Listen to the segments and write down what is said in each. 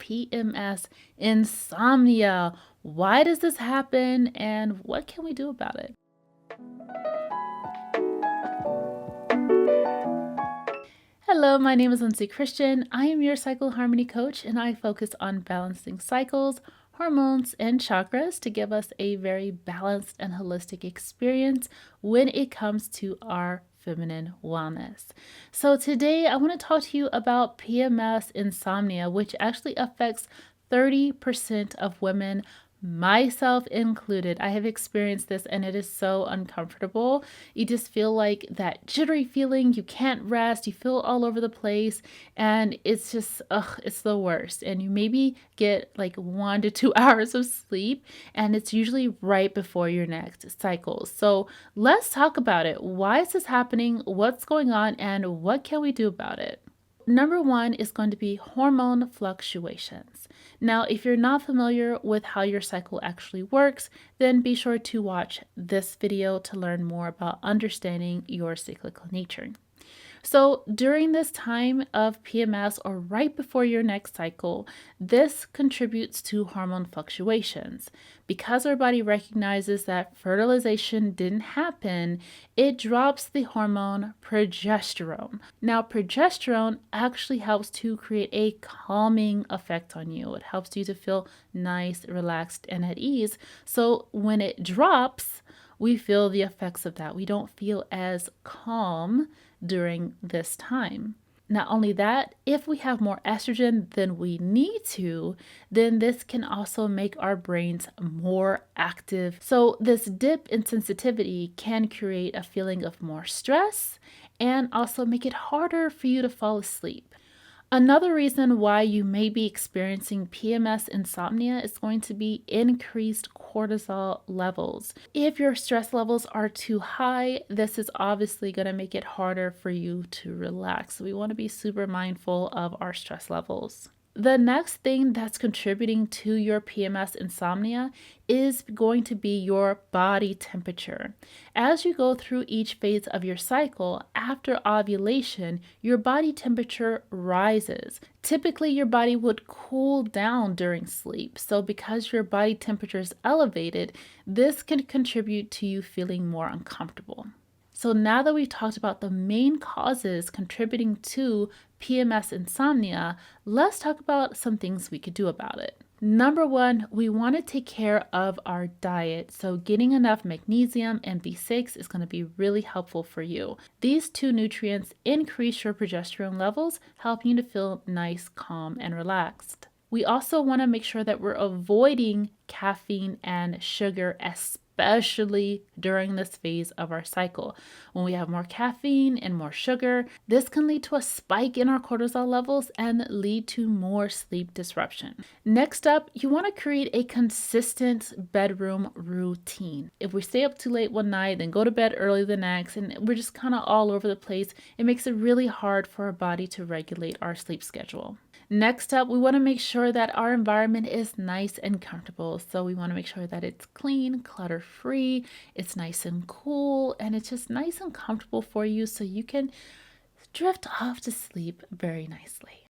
PMS insomnia. Why does this happen and what can we do about it? Hello, my name is Lindsay Christian. I am your cycle harmony coach and I focus on balancing cycles, hormones, and chakras to give us a very balanced and holistic experience when it comes to our feminine wellness. So today I want to talk to you about PMS insomnia, which actually affects 30% of women, myself included. I have experienced this and it is so uncomfortable. You just feel like that jittery feeling, you can't rest, you feel all over the place, and it's just, it's the worst. And you maybe get like 1 to 2 hours of sleep, and it's usually right before your next cycle. So let's talk about it. Why is this happening? What's going on? And what can we do about it? Number one is going to be hormone fluctuations. Now, if you're not familiar with how your cycle actually works, then be sure to watch this video to learn more about understanding your cyclical nature. So during this time of PMS or right before your next cycle, this contributes to hormone fluctuations. Because our body recognizes that fertilization didn't happen, it drops the hormone progesterone. Now, progesterone actually helps to create a calming effect on you. It helps you to feel nice, relaxed, and at ease. So when it drops, we feel the effects of that. We don't feel as calm during this time. Not only that, if we have more estrogen than we need to, then this can also make our brains more active. So this dip in sensitivity can create a feeling of more stress and also make it harder for you to fall asleep. Another reason why you may be experiencing PMS insomnia is going to be increased cortisol levels. If your stress levels are too high, this is obviously going to make it harder for you to relax. So we want to be super mindful of our stress levels. The next thing that's contributing to your PMS insomnia is going to be your body temperature. As you go through each phase of your cycle, after ovulation, your body temperature rises. Typically, your body would cool down during sleep. So because your body temperature is elevated, this can contribute to you feeling more uncomfortable. So now that we've talked about the main causes contributing to PMS insomnia, let's talk about some things we could do about it. Number one, we want to take care of our diet. So getting enough magnesium and B6 is going to be really helpful for you. These two nutrients increase your progesterone levels, helping you to feel nice, calm, and relaxed. We also want to make sure that we're avoiding caffeine and sugar, especially during this phase of our cycle. When we have more caffeine and more sugar, this can lead to a spike in our cortisol levels and lead to more sleep disruption. Next up, you want to create a consistent bedroom routine. If we stay up too late one night, then go to bed early the next, and we're just kind of all over the place, it makes it really hard for our body to regulate our sleep schedule. Next up, we want to make sure that our environment is nice and comfortable. So we want to make sure that it's clean, clutter-free, it's nice and cool, and it's just nice and comfortable for you so you can drift off to sleep very nicely.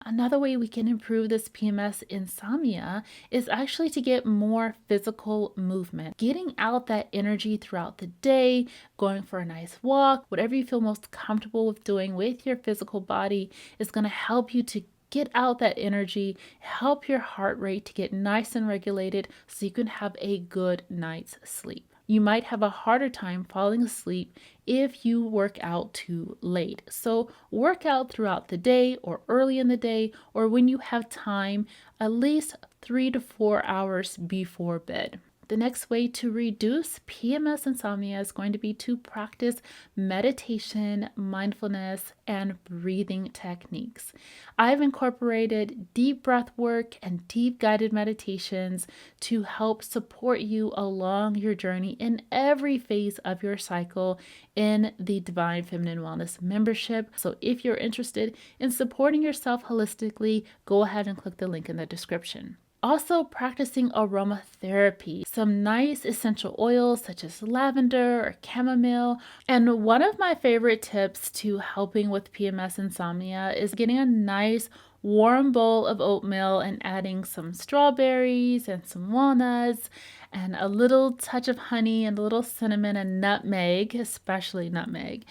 Another way we can improve this PMS insomnia is actually to get more physical movement. Getting out that energy throughout the day, going for a nice walk, whatever you feel most comfortable with doing with your physical body is going to help you to get out that energy, help your heart rate to get nice and regulated so you can have a good night's sleep. You might have a harder time falling asleep if you work out too late. So work out throughout the day or early in the day or when you have time, at least 3 to 4 hours before bed. The next way to reduce PMS insomnia is going to be to practice meditation, mindfulness, and breathing techniques. I've incorporated deep breath work and deep guided meditations to help support you along your journey in every phase of your cycle in the Divine Feminine Wellness membership. So if you're interested in supporting yourself holistically, go ahead and click the link in the description. Also practicing aromatherapy, some nice essential oils such as lavender or chamomile. And one of my favorite tips to helping with PMS insomnia is getting a nice warm bowl of oatmeal and adding some strawberries and some walnuts and a little touch of honey and a little cinnamon and nutmeg, especially nutmeg.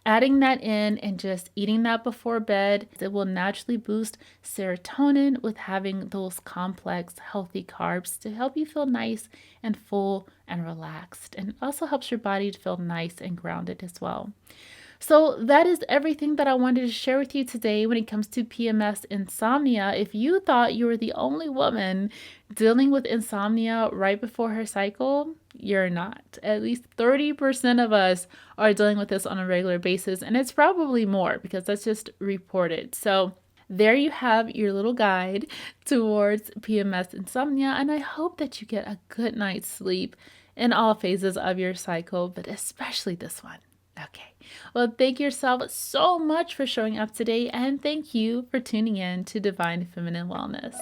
Adding that in and just eating that before bed, it will naturally boost serotonin with having those complex, healthy carbs to help you feel nice and full and relaxed. And it also helps your body to feel nice and grounded as well. So that is everything that I wanted to share with you today when it comes to PMS insomnia. If you thought you were the only woman dealing with insomnia right before her cycle, you're not. At least 30% of us are dealing with this on a regular basis, and it's probably more because that's just reported. So there you have your little guide towards PMS insomnia, and I hope that you get a good night's sleep in all phases of your cycle, but especially this one. Okay. Well, thank yourself so much for showing up today, and thank you for tuning in to Divine Feminine Wellness.